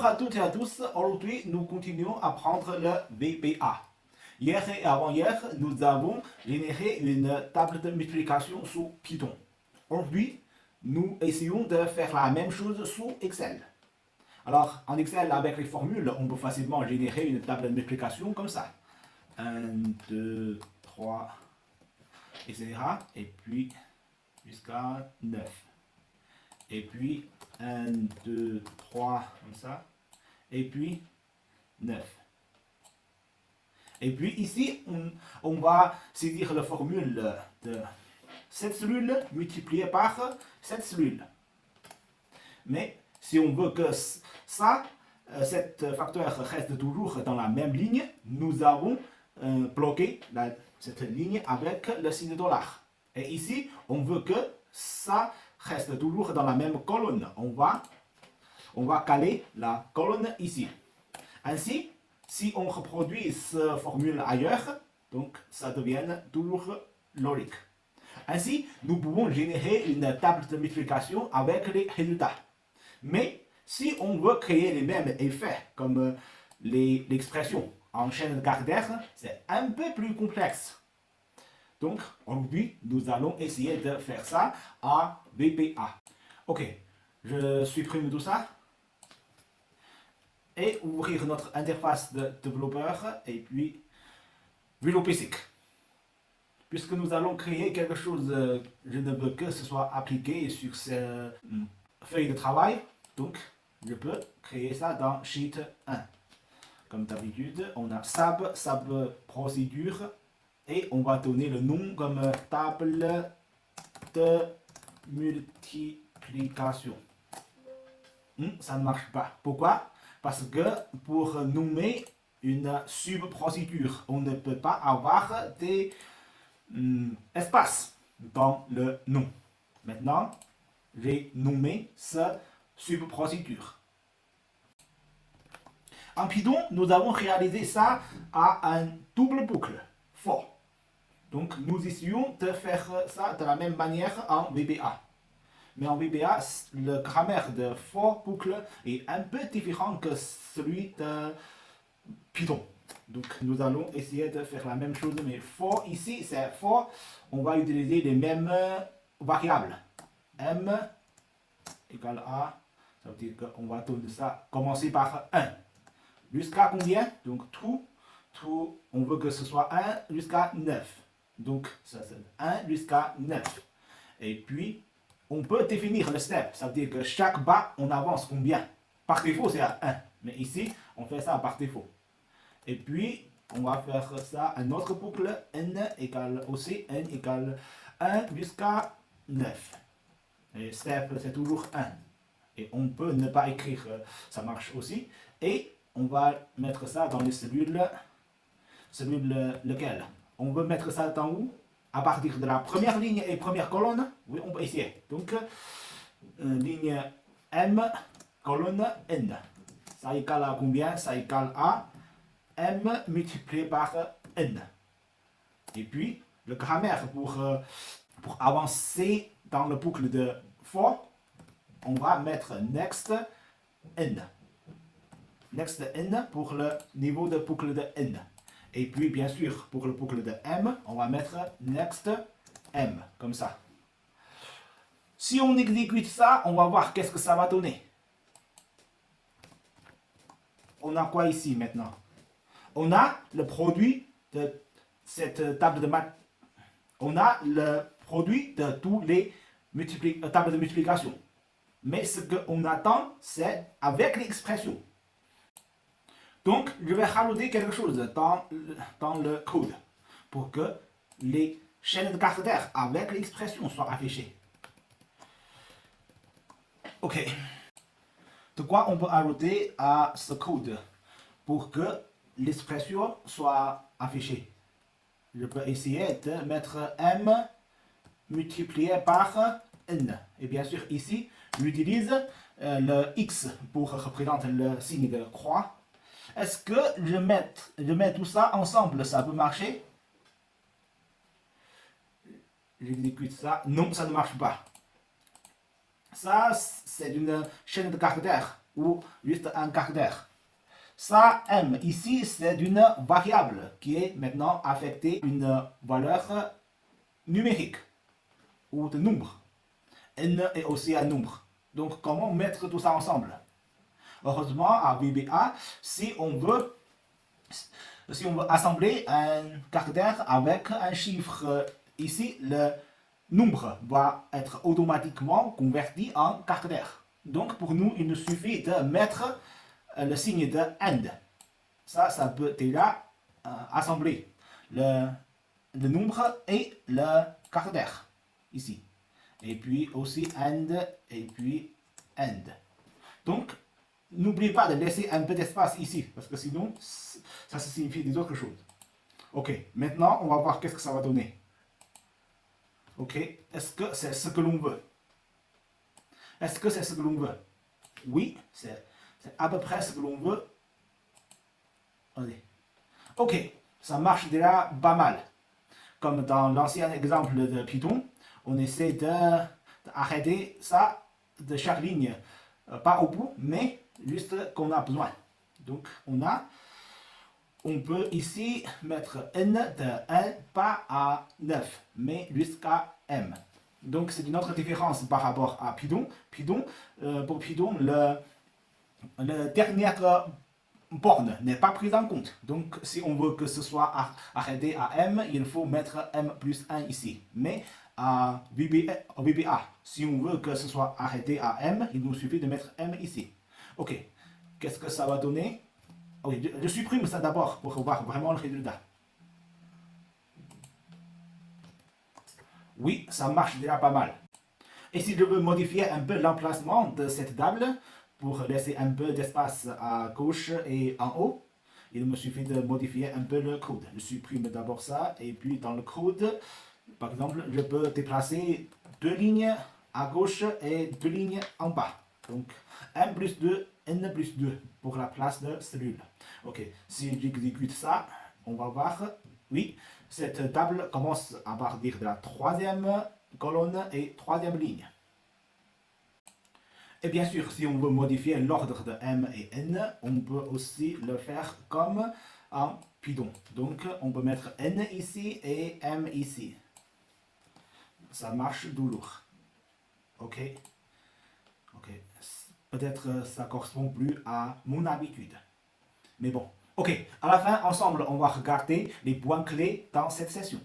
Bonjour à toutes et à tous. Aujourd'hui, nous continuons à prendre le VBA. Hier et avant-hier, nous avons généré une table de multiplication sous Python. Aujourd'hui, nous essayons de faire la même chose sous Excel. Alors, en Excel, avec les formules, on peut facilement générer une table de multiplication comme ça. 1, 2, 3, etc. Et puis, jusqu'à 9. Et puis 1, 2, 3, comme ça. Et puis 9. Et puis ici, on va saisir la formule de cette cellule multipliée par cette cellule. Mais si on veut que ça, cet facteur reste toujours dans la même ligne, nous avons bloqué cette ligne avec le signe dollar. Et ici, on veut que ça reste toujours dans la même colonne. On va caler la colonne ici. Ainsi, si on reproduit cette formule ailleurs, donc ça devient toujours logique. Ainsi, nous pouvons générer une table de multiplication avec les résultats. Mais si on veut créer les mêmes effets comme l'expression en chaîne de caractères, c'est un peu plus complexe. Donc, aujourd'hui, nous allons essayer de faire ça à VBA. Ok, je supprime tout ça. Et ouvrir notre interface de développeur et puis Visual Basic. Puisque nous allons créer quelque chose, je ne veux que ce soit appliqué sur cette feuille de travail. Donc, je peux créer ça dans Sheet 1. Comme d'habitude, on a SAB procédure. Et on va donner le nom comme table de multiplication. Ça ne marche pas. Pourquoi? Parce que pour nommer une subprocédure, on ne peut pas avoir des espaces dans le nom. Maintenant, j'ai nommé cette subprocédure. En Python, nous avons réalisé ça à un double boucle, for. Donc, nous essayons de faire ça de la même manière en VBA. Mais en VBA, le grammaire de for boucle est un peu différent que celui de Python. Donc, nous allons essayer de faire la même chose, mais for ici, c'est for. On va utiliser les mêmes variables. M égale A. Ça veut dire qu'on va donner ça, commencer par 1. Jusqu'à combien? Donc, tout, on veut que ce soit 1 jusqu'à 9. Donc, ça c'est 1 jusqu'à 9. Et puis, on peut définir le step. Ça veut dire que chaque bas, on avance combien? Par défaut, c'est à 1. Mais ici, on fait ça par défaut. Et puis, on va faire ça, un autre boucle. N égale aussi N égale 1 jusqu'à 9. Et step, c'est toujours 1. Et on peut ne pas écrire, ça marche aussi. Et on va mettre ça dans les cellules lequel? On veut mettre ça dans où? À partir de la première ligne et première colonne? Oui, on peut essayer. Donc, ligne M, colonne N. Ça égale à combien? Ça égale à M multiplié par N. Et puis, le grammaire pour avancer dans le boucle de for, on va mettre next N. Next N pour le niveau de boucle de N. Et puis, bien sûr, pour le boucle de M, on va mettre next M, comme ça. Si on exécute ça, on va voir qu'est-ce que ça va donner. On a quoi ici maintenant? On a le produit de cette table de maths. On a le produit de tous les tables de multiplication. Mais ce qu'on attend, c'est avec l'expression. Donc, je vais rajouter quelque chose dans le code pour que les chaînes de caractères avec l'expression soient affichées. Ok. De quoi on peut ajouter à ce code pour que l'expression soit affichée? Je peux essayer de mettre M multiplié par N. Et bien sûr, ici, j'utilise le X pour représenter le signe de croix. Est-ce que je mets tout ça ensemble, ça peut marcher? J'exécute ça. Non, ça ne marche pas. Ça, c'est une chaîne de caractères. ou juste un caractère. Ça, M, ici, c'est une variable qui est maintenant affectée une valeur numérique ou de nombre. N est aussi un nombre. Donc, comment mettre tout ça ensemble? Heureusement, à VBA, si on veut assembler un caractère avec un chiffre ici, le nombre va être automatiquement converti en caractère. Donc, pour nous, il nous suffit de mettre le signe de AND. Ça peut déjà assembler le nombre et le caractère ici. Et puis aussi AND et puis AND. Donc, n'oubliez pas de laisser un peu d'espace ici, parce que sinon, ça signifie des autres choses. Ok, maintenant, on va voir qu'est-ce que ça va donner. Ok, est-ce que c'est ce que l'on veut? Est-ce que c'est ce que l'on veut? Oui, c'est à peu près ce que l'on veut. Allez. Ok, ça marche déjà pas mal. Comme dans l'ancien exemple de Python, on essaie d'arrêter ça de chaque ligne, pas au bout, mais juste qu'on a besoin. Donc on peut ici mettre n de 1 pas à 9, mais jusqu'à m. Donc c'est une autre différence par rapport à Python. Pour Python, le dernier borne n'est pas prise en compte. Donc, si on veut que ce soit arrêté à M, il faut mettre M plus 1 ici. Mais à VBA, si on veut que ce soit arrêté à M, il nous suffit de mettre M ici. Ok, qu'est-ce que ça va donner? Ok, je supprime ça d'abord pour voir vraiment le résultat. Oui, ça marche déjà pas mal. Et si je veux modifier un peu l'emplacement de cette table, pour laisser un peu d'espace à gauche et en haut, il me suffit de modifier un peu le code. Je supprime d'abord ça, et puis dans le code, par exemple, je peux déplacer deux lignes à gauche et deux lignes en bas. Donc, n plus 2, n plus 2 pour la place de cellule. Ok, si j'exécute ça, on va voir, oui, cette table commence à partir de la troisième colonne et troisième ligne. Et bien sûr, si on veut modifier l'ordre de M et N, on peut aussi le faire comme en Python. Donc, on peut mettre N ici et M ici. Ça marche toujours. Ok. Ok. Peut-être ça correspond plus à mon habitude. Mais bon. Ok. À la fin, ensemble, on va regarder les points clés dans cette session.